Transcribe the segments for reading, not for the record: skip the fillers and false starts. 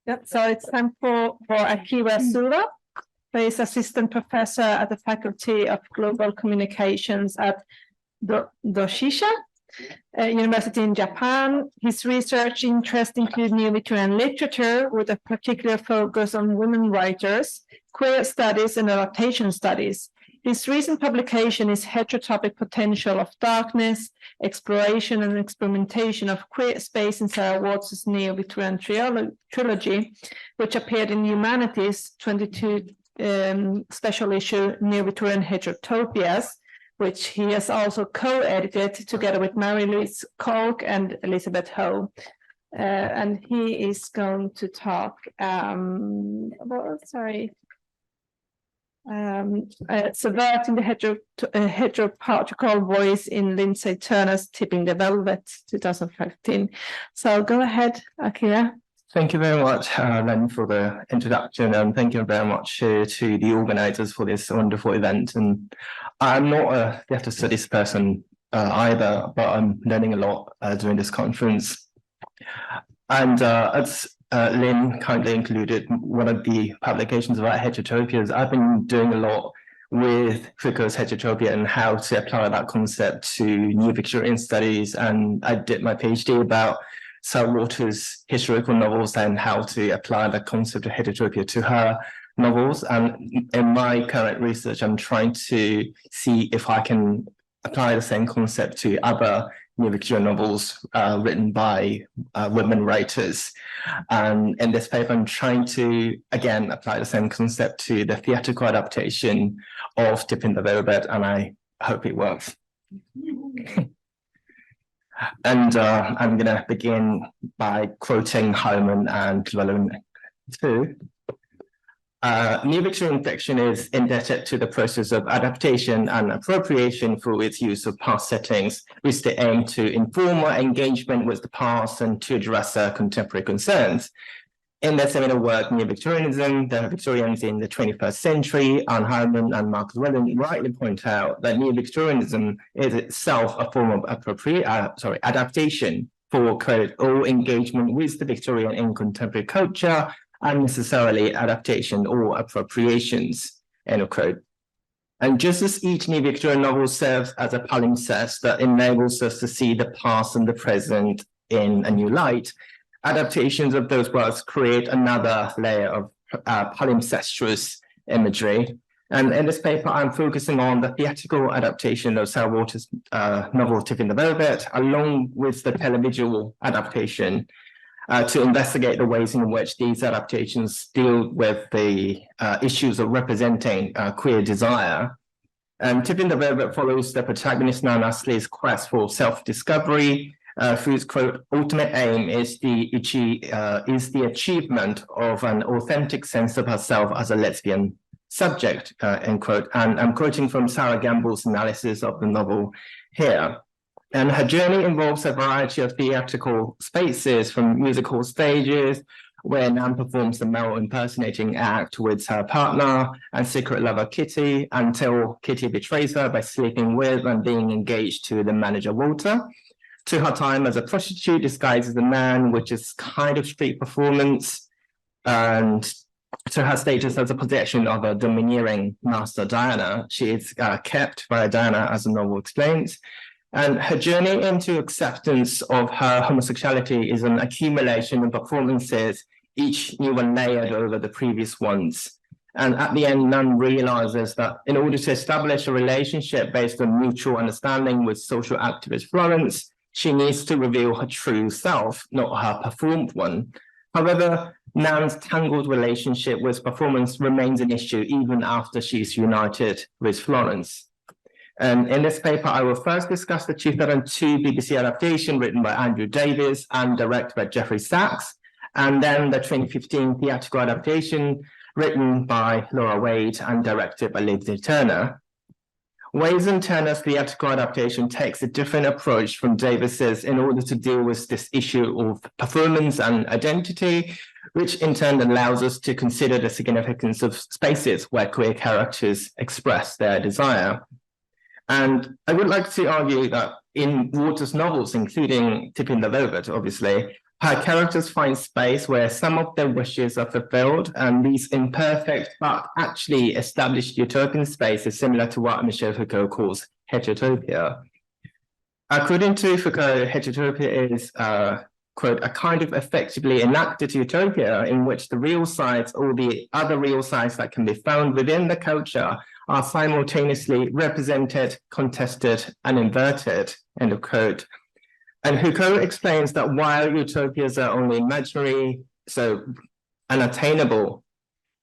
Yeah, so it's time for Akira Suwa, who is assistant professor at the Faculty of Global Communications at Doshisha University in Japan. His research interests include New Victorian literature with a particular focus on women writers, queer studies, and adaptation studies. His recent publication is Heterotopic Potential of Darkness, Exploration and Experimentation of Queer Space in Sarah Watts' Neo-Victorian Trilogy, which appeared in Humanities 22 special issue Neo-Victorian Heterotopias, which he has also co-edited together with Mary-Louise Kolk and Elizabeth Ho. And he is going to talk, Subverting the Heteropatriarchal Voice in Lyndsay Turner's Tipping the Velvet 2015. So go ahead, Akira. Thank you very much, Len, for the introduction, and thank you very much to the organizers for this wonderful event. And I'm not a theatre studies person either, but I'm learning a lot during this conference. And as Lynn kindly included one of the publications about heterotopias, I've been doing a lot with Foucault's heterotopia and how to apply that concept to New Victorian studies. And I did my PhD about Sarah Waters' historical novels and how to apply the concept of heterotopia to her novels. And in my current research, I'm trying to see if I can apply the same concept to other New Victorian novels written by women writers. And in this paper, I'm trying to, again, apply the same concept to the theatrical adaptation of Tipping the Velvet, and I hope it works. And I'm going to begin by quoting Hyman and Llewellyn too. New Victorian fiction is indebted to the process of adaptation and appropriation through its use of past settings, which they aim to inform our engagement with the past and to address our contemporary concerns. In their seminal work, New Victorianism, the Victorians in the 21st century, Anne Hyman and Mark Llewellyn rightly point out that New Victorianism is itself a form of adaptation for, quote, all engagement with the Victorian in contemporary culture, unnecessarily adaptation or appropriations, end of quote. And just as each New Victorian novel serves as a palimpsest that enables us to see the past and the present in a new light, adaptations of those works create another layer of palimpsestrous imagery. And in this paper, I'm focusing on the theatrical adaptation of Sarah Waters' novel Tipping the Velvet, along with the televisual adaptation, to investigate the ways in which these adaptations deal with the issues of representing queer desire. And Tipping the Velvet follows the protagonist Nana Astley's quest for self-discovery, whose, quote, ultimate aim is the achievement of an authentic sense of herself as a lesbian subject, end quote. And I'm quoting from Sarah Gamble's analysis of the novel here. And her journey involves a variety of theatrical spaces, from musical stages, where Nan performs the male impersonating act with her partner and secret lover Kitty, until Kitty betrays her by sleeping with and being engaged to the manager Walter, to her time as a prostitute disguised as a man, which is kind of street performance, and to her status as a possession of a domineering master Diana. She is kept by Diana, as the novel explains. And her journey into acceptance of her homosexuality is an accumulation of performances, each new one layered over the previous ones. And at the end, Nan realizes that in order to establish a relationship based on mutual understanding with social activist Florence, she needs to reveal her true self, not her performed one. However, Nan's tangled relationship with performance remains an issue even after she's united with Florence. And in this paper, I will first discuss the 2002 BBC adaptation written by Andrew Davies and directed by Jeffrey Sachs, and then the 2015 theatrical adaptation written by Laura Wade and directed by Lyndsay Turner. Wade and Turner's theatrical adaptation takes a different approach from Davies's in order to deal with this issue of performance and identity, which in turn allows us to consider the significance of spaces where queer characters express their desire. And I would like to argue that in Waters' novels, including Tipping the Velvet, obviously, Her characters find space where some of their wishes are fulfilled, and these imperfect but actually established utopian space is similar to what Michel Foucault calls heterotopia. According to Foucault, heterotopia is, quote, a kind of effectively enacted utopia in which the real sides or the other real sides that can be found within the culture are simultaneously represented, contested, and inverted, end of quote. And Foucault explains that while utopias are only imaginary, so unattainable,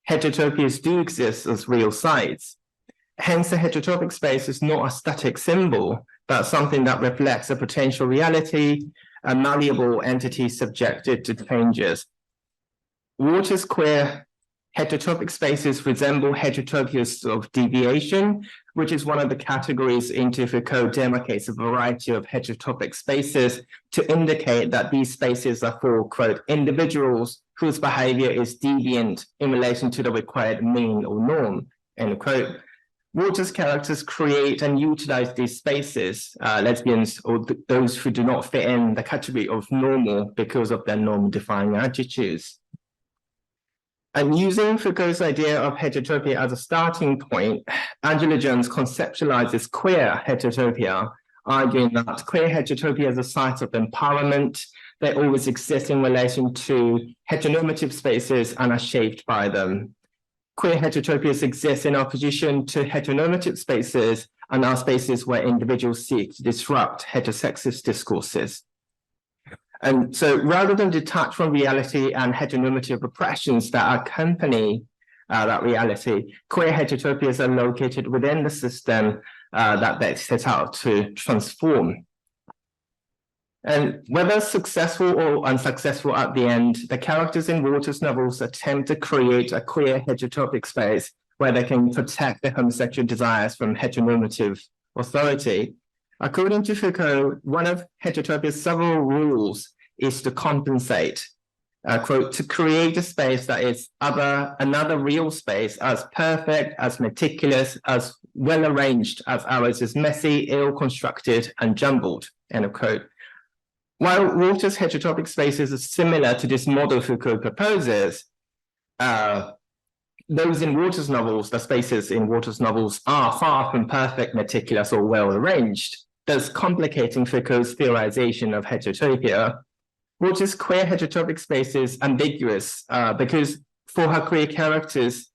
heterotopias do exist as real sides. Hence, the heterotopic space is not a static symbol, but something that reflects a potential reality, a malleable entity subjected to changes. Walter's queer heterotopic spaces resemble heterotopias of deviation, which is one of the categories into Foucault demarcates a variety of heterotopic spaces to indicate that these spaces are for, quote, individuals whose behavior is deviant in relation to the required mean or norm, end quote. Walter's characters create and utilize these spaces, lesbians or those who do not fit in the category of normal because of their norm-defying attitudes. And using Foucault's idea of heterotopia as a starting point, Angela Jones conceptualizes queer heterotopia, arguing that queer heterotopia is a site of empowerment. They always exist in relation to heteronormative spaces and are shaped by them. Queer heterotopias exist in opposition to heteronormative spaces and are spaces where individuals seek to disrupt heterosexist discourses. And so rather than detach from reality and heteronormative repressions that accompany that reality, queer heterotopias are located within the system that they set out to transform. And whether successful or unsuccessful at the end, the characters in Walter's novels attempt to create a queer heterotopic space where they can protect their homosexual desires from heteronormative authority. According to Foucault, one of heterotopia's several rules is to compensate, quote, to create a space that is another real space as perfect, as meticulous, as well arranged as ours is messy, ill-constructed, and jumbled, end of quote. While Walter's heterotopic spaces are similar to this model Foucault proposes, those in Walter's novels, the spaces in Walter's novels are far from perfect, meticulous, or well-arranged, thus complicating Foucault's theorization of heterotopia. Walter's queer heterotopic space is ambiguous because for her queer characters,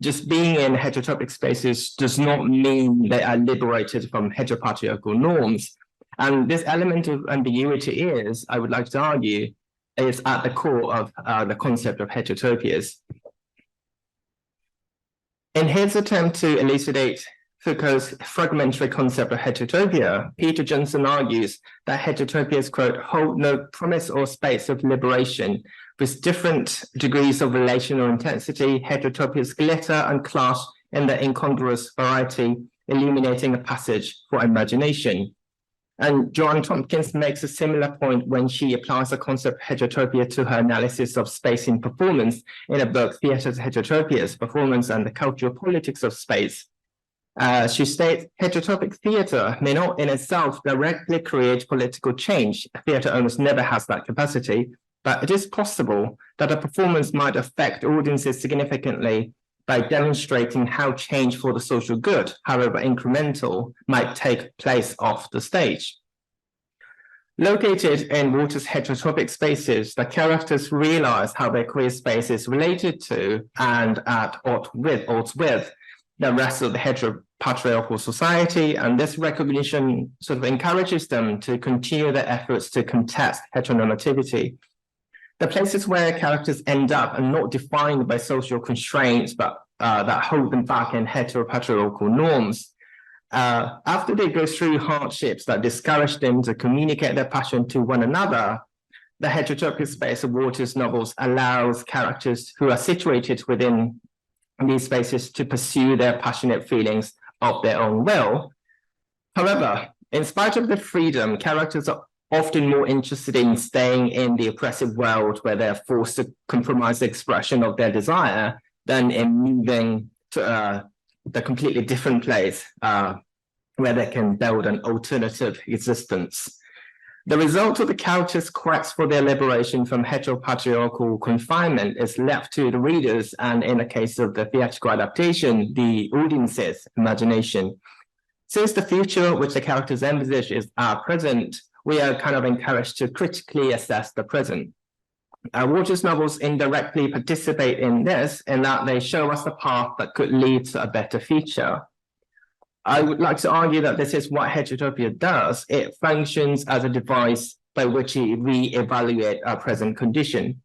just being in heterotopic spaces does not mean they are liberated from heteropatriarchal norms. And this element of ambiguity is, I would like to argue, is at the core of the concept of heterotopias. In his attempt to elucidate Foucault's fragmentary concept of heterotopia, Peter Johnson argues that heterotopias, quote, hold no promise or space of liberation. With different degrees of relational intensity, heterotopias glitter and clash in their incongruous variety, illuminating a passage for imagination. And Joanne Tompkins makes a similar point when she applies the concept of heterotopia to her analysis of space in performance in a book, Theatre's Heterotopias, Performance and the Cultural Politics of Space. She states, heterotopic theatre may not in itself directly create political change. Theatre almost never has that capacity, but it is possible that a performance might affect audiences significantly by demonstrating how change for the social good, however incremental, might take place off the stage. Located in Walter's heterotopic spaces, the characters realize how their queer space is related to and at odds with the rest of the heteropatriarchal society, and this recognition sort of encourages them to continue their efforts to contest heteronormativity. The places where characters end up are not defined by social constraints, but that hold them back in heteropatriarchal norms. After they go through hardships that discourage them to communicate their passion to one another, the heterotopic space of Walter's novels allows characters who are situated within these spaces to pursue their passionate feelings of their own will. However, in spite of the freedom, characters are often more interested in staying in the oppressive world where they're forced to compromise the expression of their desire than in moving to the completely different place where they can build an alternative existence. The result of the characters' quest for their liberation from heteropatriarchal confinement is left to the readers, and in the case of the theatrical adaptation, the audience's imagination. Since the future which the characters envisage is our present, we are kind of encouraged to critically assess the present. Walter's novels indirectly participate in this, in that they show us the path that could lead to a better future. I would like to argue that this is what Heterotopia does. It functions as a device by which we re-evaluate our present condition.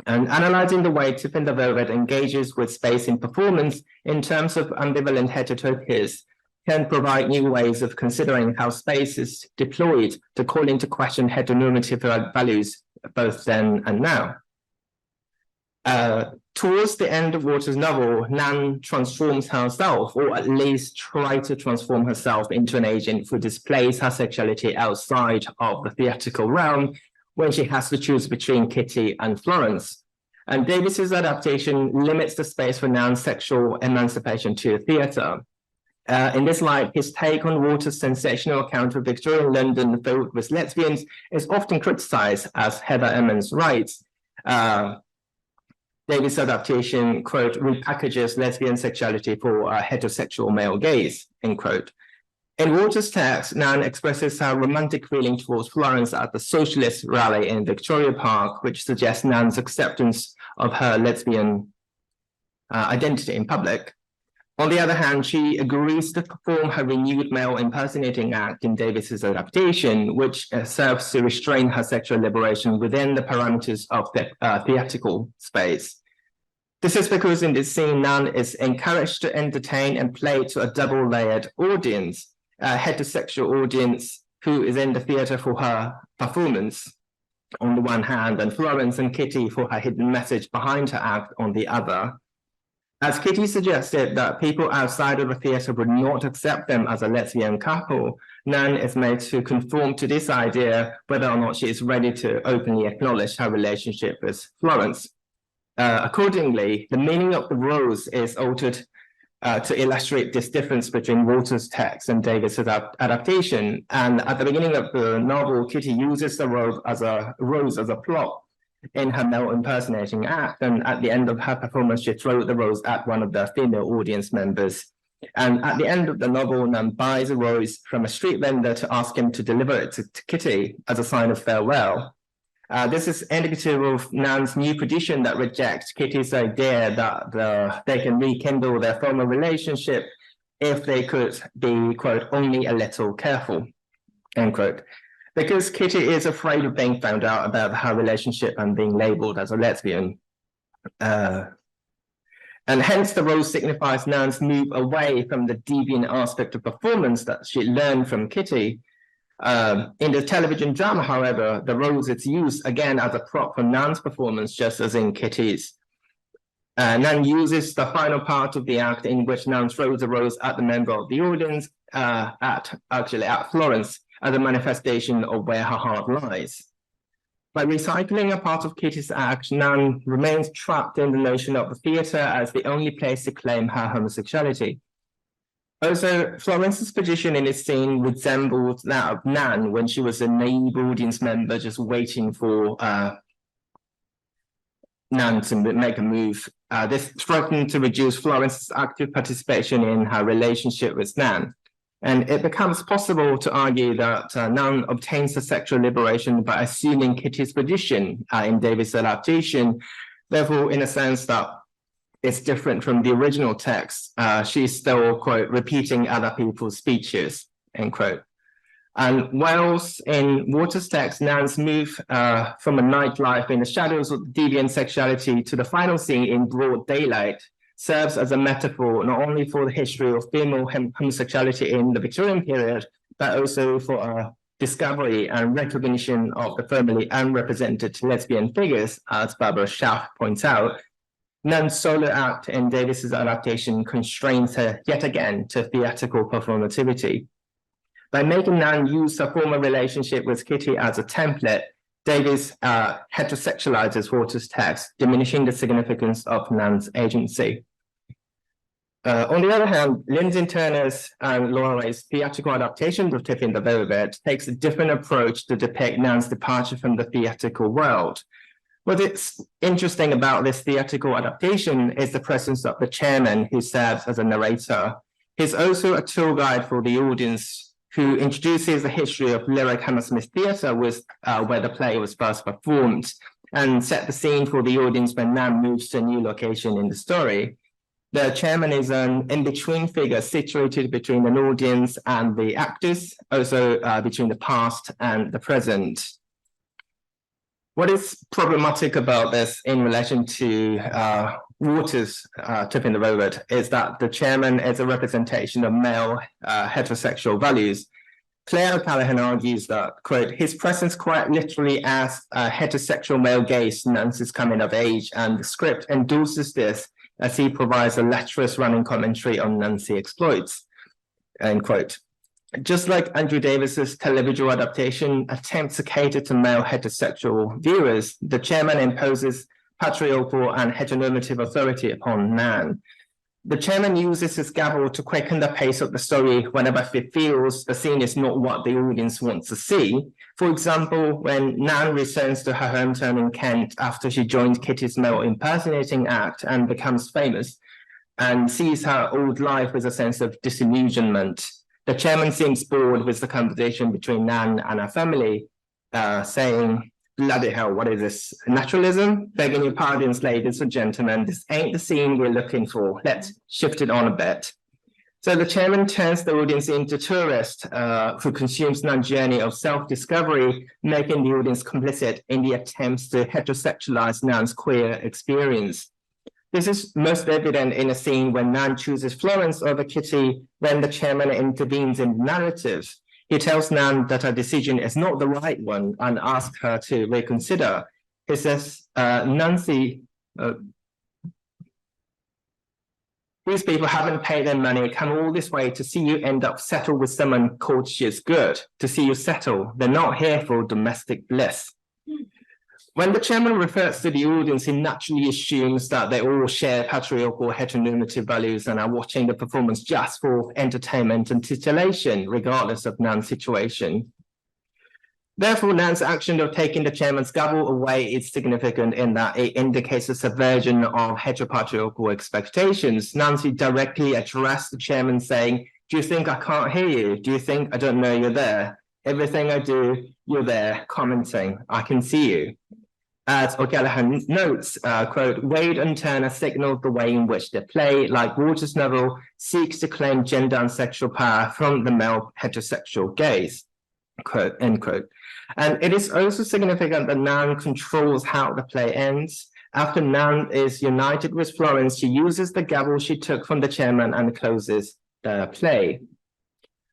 And analyzing the way Tip and the Velvet engages with space in performance in terms of ambivalent heterotopias can provide new ways of considering how space is deployed to call into question heteronormative values both then and now. Towards the end of Walter's novel, Nan transforms herself, or at least tries to transform herself into an agent who displays her sexuality outside of the theatrical realm when she has to choose between Kitty and Florence. And Davis's adaptation limits the space for Nan's sexual emancipation to the theatre. In this light, his take on Walter's sensational account of Victorian London filled with lesbians is often criticized, as Heather Emmons writes. Davis' adaptation, quote, repackages lesbian sexuality for a heterosexual male gaze, end quote. In Walter's text, Nan expresses her romantic feeling towards Florence at the socialist rally in Victoria Park, which suggests Nan's acceptance of her lesbian identity in public. On the other hand, she agrees to perform her renewed male impersonating act in Davis's adaptation, which serves to restrain her sexual liberation within the parameters of the theatrical space. This is because in this scene, Nan is encouraged to entertain and play to a double-layered audience, a heterosexual audience who is in the theatre for her performance on the one hand, and Florence and Kitty for her hidden message behind her act on the other. As Kitty suggested that people outside of the theatre would not accept them as a lesbian couple, Nan is made to conform to this idea whether or not she is ready to openly acknowledge her relationship with Florence. Accordingly, the meaning of the rose is altered to illustrate this difference between Walter's text and Davis's adaptation. And at the beginning of the novel, Kitty uses the rose as a plot in her male impersonating act, and at the end of her performance, she throws the rose at one of the female audience members. And at the end of the novel, Nan buys a rose from a street vendor to ask him to deliver it to Kitty as a sign of farewell. This is indicative of Nan's new position that rejects Kitty's idea that they can rekindle their former relationship if they could be, quote, only a little careful, end quote. Because Kitty is afraid of being found out about her relationship and being labeled as a lesbian. And hence the rose signifies Nan's move away from the deviant aspect of performance that she learned from Kitty. In the television drama, however, the rose is used again as a prop for Nan's performance, just as in Kitty's. Nan uses the final part of the act in which Nan throws a rose at the member of the audience, at Florence, as a manifestation of where her heart lies. By recycling a part of Kitty's act, Nan remains trapped in the notion of the theatre as the only place to claim her homosexuality. Also, Florence's position in this scene resembles that of Nan when she was a naive audience member just waiting for Nan to make a move. This threatened to reduce Florence's active participation in her relationship with Nan. And it becomes possible to argue that Nan obtains her sexual liberation by assuming Kitty's position in Davis' adaptation. Therefore, in a sense that it's different from the original text, she's still, quote, repeating other people's speeches, end quote. And whilst in Walter's text, Nan's move from a nightlife in the shadows of deviant sexuality to the final scene in broad daylight serves as a metaphor not only for the history of female homosexuality in the Victorian period, but also for a discovery and recognition of the formerly unrepresented lesbian figures, as Barbara Schaff points out. Nan's solo act in Davis's adaptation constrains her yet again to theatrical performativity. By making Nan use her former relationship with Kitty as a template, Davis heterosexualizes Walter's text, diminishing the significance of Nan's agency. On the other hand, Lyndsay Turner's and Laura Ray's theatrical adaptation of Tiffin the Velvet takes a different approach to depict Nan's departure from the theatrical world. What's interesting about this theatrical adaptation is the presence of the chairman who serves as a narrator. He's also a tour guide for the audience who introduces the history of lyric Hammersmith Theatre, where the play was first performed, and set the scene for the audience when Nan moves to a new location in the story. The chairman is an in-between figure situated between an audience and the actors, also between the past and the present. What is problematic about this in relation to Waters' Tiffin the Velvet is that the chairman is a representation of male heterosexual values. Claire O'Callaghan argues that, quote, his presence quite literally as a heterosexual male gaze Nancy's coming of age, and the script endorses this as he provides a lecherous running commentary on Nancy exploits, end quote. Just like Andrew Davis's televisual adaptation attempts to cater to male heterosexual viewers, the chairman imposes patriarchal and heteronormative authority upon Nan. The chairman uses his gavel to quicken the pace of the story whenever he feels the scene is not what the audience wants to see. For example, when Nan returns to her hometown in Kent after she joined Kitty's male impersonating act and becomes famous and sees her old life with a sense of disillusionment, the chairman seems bored with the conversation between Nan and her family, saying, bloody hell, what is this? Naturalism? Begging your pardons, ladies and gentlemen, this ain't the scene we're looking for. Let's shift it on a bit. So the chairman turns the audience into tourists who consumes Nan's journey of self-discovery, making the audience complicit in the attempts to heterosexualize Nan's queer experience. This is most evident in a scene when Nan chooses Florence over Kitty when the chairman intervenes in the narrative. He tells Nan that her decision is not the right one and asks her to reconsider. He says, Nancy, these people haven't paid their money, come all this way to see you end up settled with someone called she is good, to see you settle. They're not here for domestic bliss. When the chairman refers to the audience, he naturally assumes that they all share patriarchal heteronormative values and are watching the performance just for entertainment and titillation, regardless of Nan's situation. Therefore, Nan's action of taking the chairman's gavel away is significant in that it indicates a subversion of heteropatriarchal expectations. Nancy directly addressed the chairman saying, do you think I can't hear you? Do you think I don't know you're there? Everything I do, you're there, commenting, I can see you. As O'Callaghan notes, quote, Wade and Turner signaled the way in which the play, like Waters' novel, seeks to claim gender and sexual power from the male heterosexual gaze, quote, end quote. And it is also significant that Nan controls how the play ends. After Nan is united with Florence, she uses the gavel she took from the chairman and closes the play.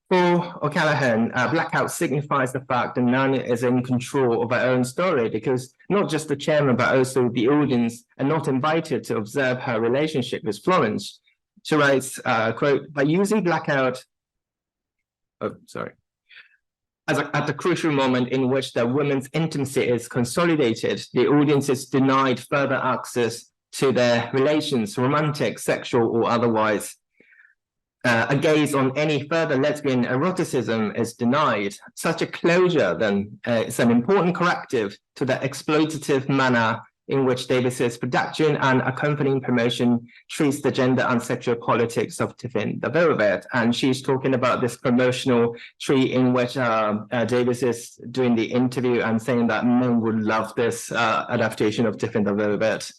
For O'Callaghan, blackout signifies the fact that Nan is in control of her own story because not just the chairman, but also the audience are not invited to observe her relationship with Florence. She writes, quote, by using blackout, at the crucial moment in which the women's intimacy is consolidated, the audience is denied further access to their relations, romantic, sexual, or otherwise. A gaze on any further lesbian eroticism is denied. Such a closure, then, is an important corrective to the exploitative manner in which Davis's production and accompanying promotion treats the gender and sexual politics of Tiffin the Velvet. And she's talking about this promotional treat in which Davis is doing the interview and saying that men would love this adaptation of Tiffin the Velvet.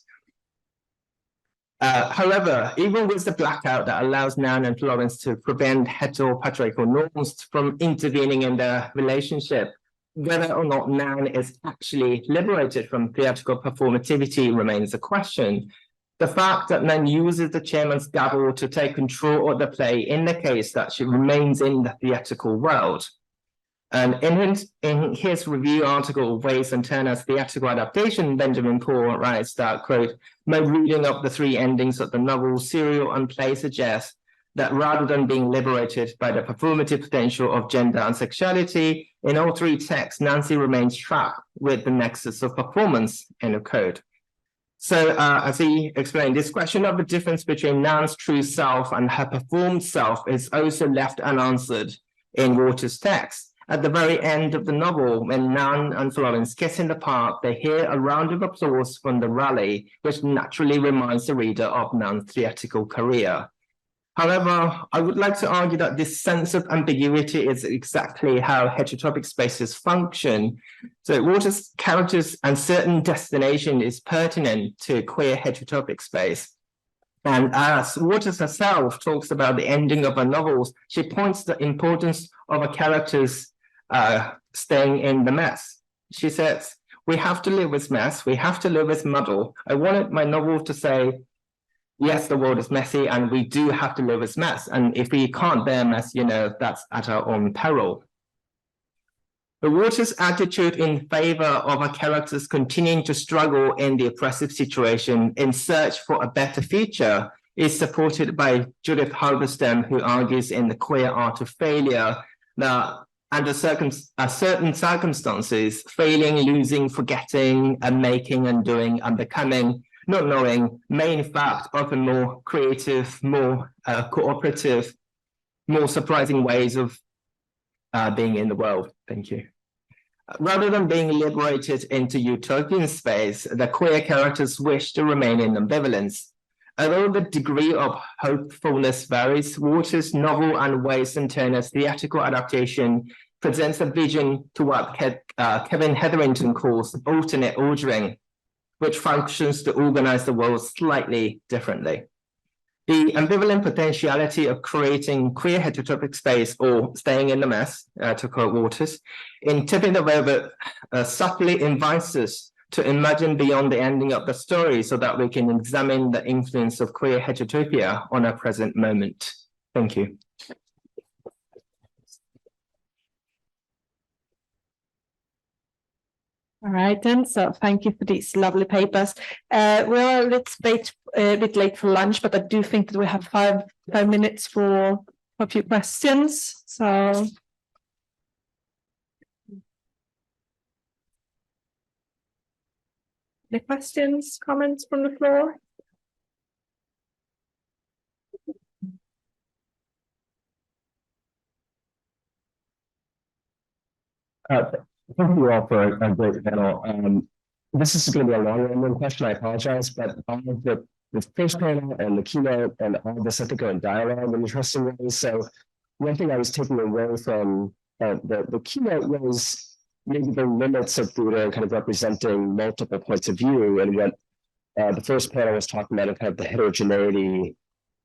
However, even with the blackout that allows Nan and Florence to prevent heteropatriarchal norms from intervening in their relationship, whether or not Nan is actually liberated from theatrical performativity remains a question. The fact that Nan uses the chairman's gavel to take control of the play indicates that she remains in the theatrical world. And in his review article, Ways and Turner's theatrical adaptation, Benjamin Paul writes that, quote, my reading of the three endings of the novel, serial and play suggests that rather than being liberated by the performative potential of gender and sexuality, in all three texts, Nancy remains trapped with the nexus of performance, end of quote. So as he explained, this question of the difference between Nan's true self and her performed self is also left unanswered in Waters' text. At the very end of the novel, when Nan and Florence kiss in the park, they hear a round of applause from the rally, which naturally reminds the reader of Nan's theatrical career. However, I would like to argue that this sense of ambiguity is exactly how heterotopic spaces function. So Waters' characters' uncertain destination is pertinent to queer heterotopic space. And as Waters herself talks about the ending of her novels, she points the importance of a character's staying in the mess. She says, "We have to live with mess, we have to live with muddle. I wanted my novel to say, yes, the world is messy and we do have to live with mess. And if we can't bear mess, that's at our own peril." The Waters' attitude in favor of our characters continuing to struggle in the oppressive situation in search for a better future is supported by Judith Halberstam, who argues in The Queer Art of Failure that under certain circumstances, failing, losing, forgetting, unmaking, undoing, unbecoming, not knowing, may in fact offer more creative, more cooperative, more surprising ways of being in the world. Thank you. Rather than being liberated into utopian space, the queer characters wish to remain in ambivalence. Although the degree of hopefulness varies, Waters' novel and Wason Turner's theatrical adaptation presents a vision to what Kevin Hetherington calls alternate ordering, which functions to organize the world slightly differently. The ambivalent potentiality of creating queer heterotopic space or staying in the mess, to quote Waters, in Tipping the Velvet subtly invites us to imagine beyond the ending of the story so that we can examine the influence of queer heterotopia on our present moment. Thank you. All right, then. So thank you for these lovely papers. We're a bit late for lunch, but I do think that we have five minutes for a few questions. So. Any questions, comments from the floor? Thank you all for a great panel. This is going to be a long-winded question. I apologize, but all of the first panel and the keynote and all of this, I think, are in dialogue in interesting ways. So one thing I was taking away from the keynote was maybe the limits of theater kind of representing multiple points of view, and what the first panel was talking about, kind of the heterogeneity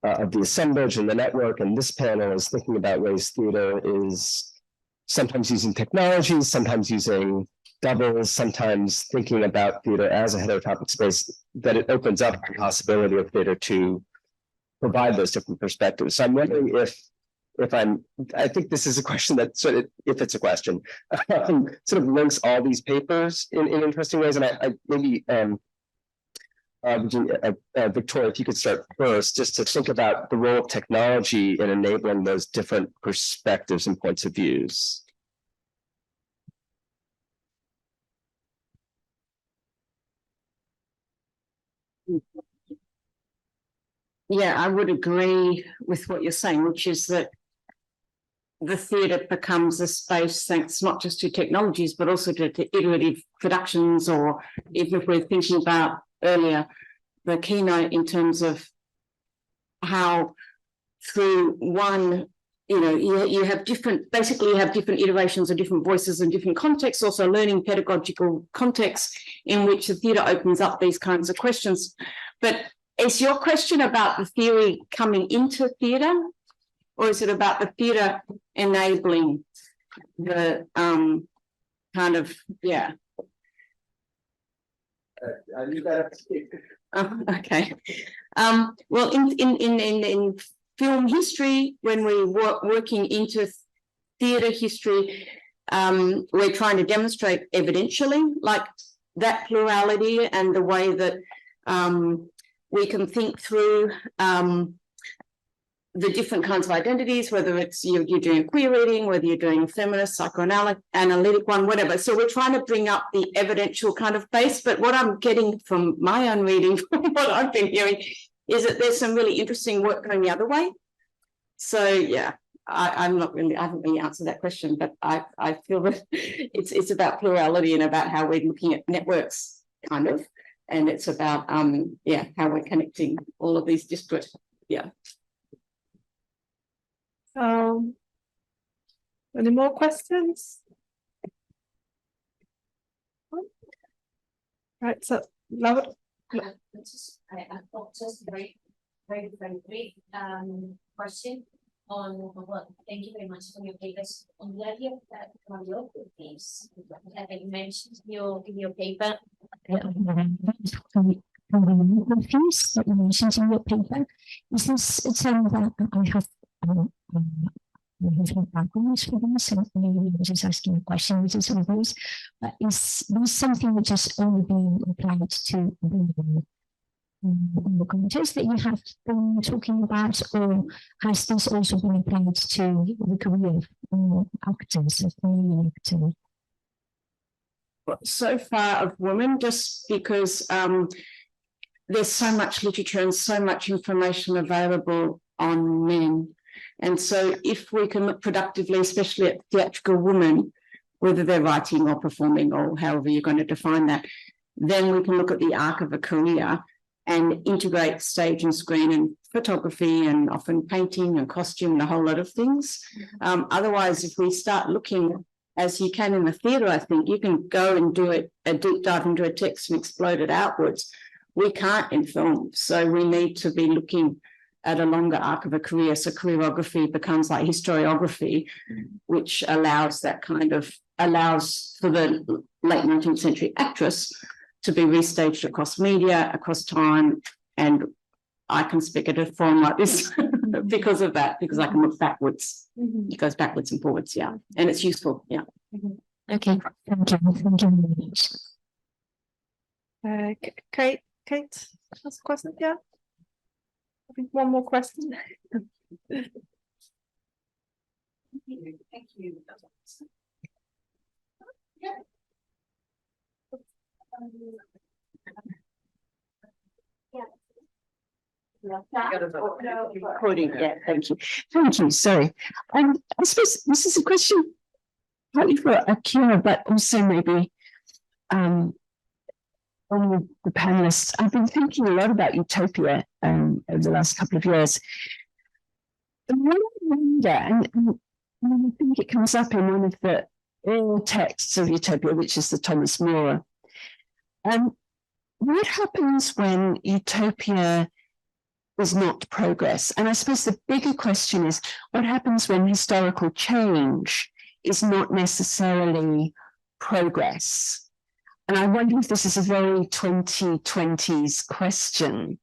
of the assemblage and the network, and this panel is thinking about ways theater is sometimes using technologies, sometimes using doubles, sometimes thinking about theater as a heterotopic space, that it opens up the possibility of theater to provide those different perspectives. So I'm wondering I think this is a question that sort of, if it's a question, sort of links all these papers in interesting ways. And I maybe, Victoria, if you could start first, just to think about the role of technology in enabling those different perspectives and points of views. Yeah, I would agree with what you're saying, which is that the theatre becomes a space thanks not just to technologies, but also to iterative productions, or even if we're thinking about earlier, the keynote in terms of how through one, you have different iterations of different voices and different contexts, also learning pedagogical contexts in which the theatre opens up these kinds of questions. But is your question about the theory coming into theatre, or is it about the theatre enabling the kind of, yeah? I leave that up to you. Okay. Well, in film history, when we working into theatre history, we're trying to demonstrate evidentially, like that plurality and the way that we can think through the different kinds of identities, whether it's you're doing queer reading, whether you're doing a feminist, psychoanalytic one, whatever. So we're trying to bring up the evidential kind of base. But what I'm getting from my own reading, from what I've been hearing, is that there's some really interesting work going the other way. So yeah, I haven't really answered that question, but I feel that it's about plurality and about how we're looking at networks, kind of, and it's about how we're connecting all of these disparate Any more questions? Right, so Laura. I've got just a very brief question on work. Thank you very much for your papers. On the idea of that piece that you mentioned in your paper. Piece that you mentioned in your paper, is this a term that I have backgrounds for this, and maybe I'm just asking a question which is obvious, but is this something which has only been applied to the context that you have been talking about, or has this also been applied to the career of actors, of male actors? So far of women, just because there's so much literature and so much information available on men. And so if we can look productively, especially at theatrical women, whether they're writing or performing or however you're going to define that, then we can look at the arc of a career and integrate stage and screen and photography and often painting and costume and a whole lot of things. Otherwise, if we start looking, as you can in the theatre, I think you can go and do a deep dive into a text and explode it outwards. We can't in film, so we need to be looking at a longer arc of a career. So careerography becomes like historiography, which allows for the late 19th century actress to be restaged across media, across time. And I can speak at a forum like this because of that, because I can look backwards. It goes backwards and forwards, yeah. And it's useful, yeah. Okay, thank you. Thank you very much. Kate, has a question? Yeah. I think one more question. Thank you. Recording, yeah, thank you. Thank you, sorry. I suppose this is a question partly for Akira, but also maybe on the panelists. I've been thinking a lot about utopia over the last couple of years. And one wonder, and I think it comes up in one of the early texts of utopia, which is the Thomas More. What happens when utopia is not progress? And I suppose the bigger question is, what happens when historical change is not necessarily progress? And I wonder if this is a very 2020s question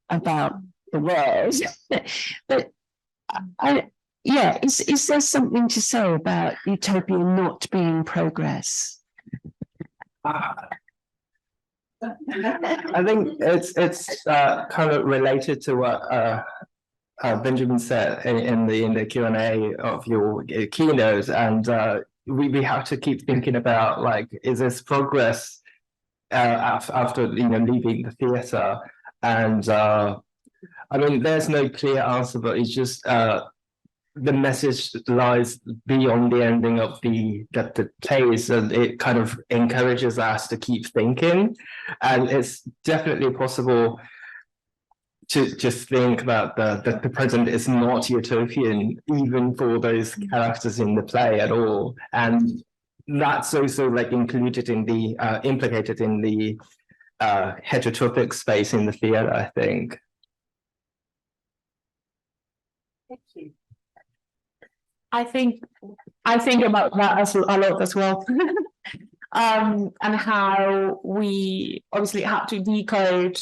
about the world. But is there something to say about utopia not being progress? I think it's kind of related to what Benjamin said in the Q&A of your keynote, and we have to keep thinking about, like, is this progress after leaving the theatre? And I mean, there's no clear answer, but it's just the message lies beyond the ending of the plays, and it kind of encourages us to keep thinking. And it's definitely possible to just think about the present is not utopian, even for those characters in the play at all. And that's also like included in the implicated in the heterotropic space in the theatre, I think. Thank you. I think about that a lot as well. And how we obviously have to decode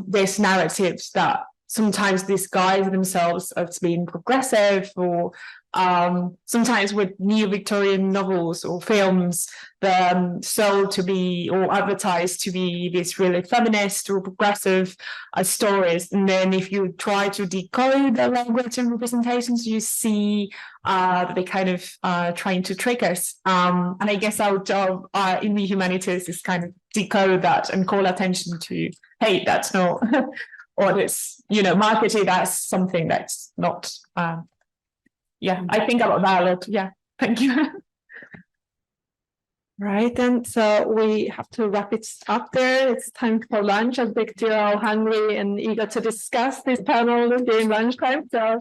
these narratives that sometimes disguise themselves as being progressive or sometimes with new Victorian novels or films, they're sold to be or advertised to be these really feminist or progressive stories. And then if you try to decode the language and representations, you see they kind of trying to trick us. And I guess our job in the humanities is kind of decode that and call attention to, hey, that's not, or it's, marketed as something that's not. Yeah, I think about that a lot. Yeah, thank you. Right, and so we have to wrap it up there. It's time for lunch. I think you're all hungry and eager to discuss this panel during lunchtime. So